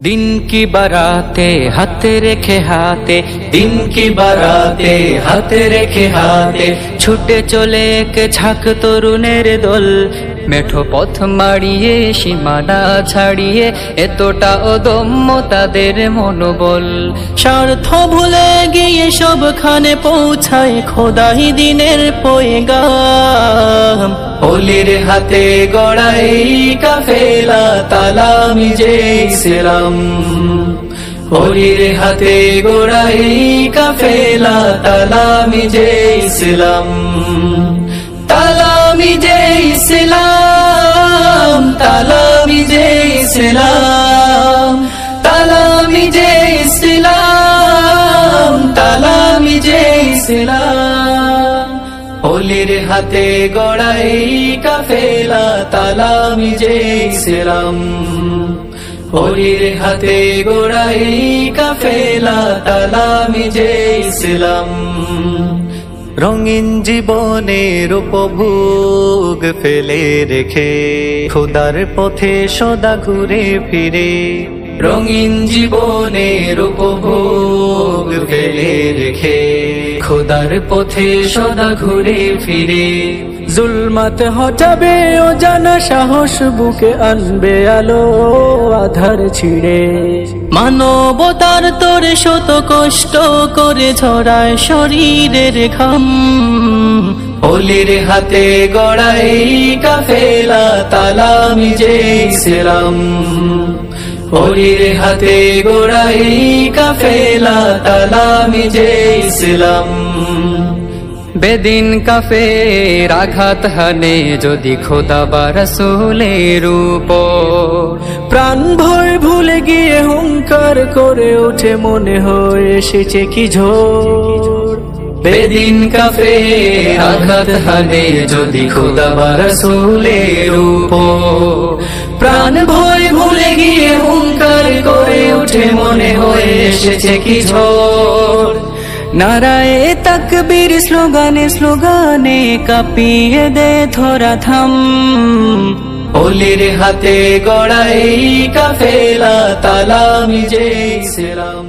दिन की बाराते हाथ रेखे हाथे, दिन की बाराते हाथ रेखे हाथे, छुटे चले एक झाक तरुणेर दल, मेठो पथ माड़िए सीमाना छाड़िए एतोटा अदम्य तादेर मनोबल, स्वार्थ भुले गिये सबखाने पौঁছায় খোদাই दिनेर पैगाम। ओलिर हाथे गड़ा এই কাফেলা তালামি যে ইসলাম, ওলির হাতে গড়া এই কাফেলা তালামি যে ইসলাম, তালামি যে ইসলাম, তালামি যে ইসলাম, তালামি যে ইসলাম, তালামি যে ইসলাম। ওলির হাতে গড়া এই কাফেলা তালামি যে ইসলাম, ওলির হাতে গড়া এই কাফেলা তালামি যে ইসলাম। রঙিন জীবনের উপভোগ ফেলে রেখে খোদার পথে সদা ঘুরে ফিরে, রঙিন জীবনের উপভোগ ফেলে রেখে খোদার পথে সদা ঘুরে ফিরে, জুলমাত হটাবে অজানা সাহস বুকে আনবে আলো আধার ছিড়ে, মানবতার তোরে শত কষ্ট করে ঝরায় শরীরের ঘাম। ওলির হাতে গড়া এই কাফেলা তালামি যে ইসলাম, ওলির হাতে গড়া এই কাফেলা তালামি যে ইসলাম। বেদিন কাফের আঘাত হানে যদি খোদা বা রাসূলের উপর, প্রাণ ভয় ভুলে গিয়ে হুঙ্কার করে ওঠে মনে হয় এসেছে কি ঝড়। বেদিন কাফের আঘাত হানে যদি খোদা বা রাসূলের উপর, প্রাণ ভয় ভুলে গিয়ে হুঙ্কার করে ওঠে মনে হয় এসেছে কি ঝড়। নারায়ে তাকবীর স্লোগানে স্লোগানে কাঁপিয়ে দে ধরা ধাম, ওলির হাতে গড়া এই কাফেলা তালামি যে ইসলাম।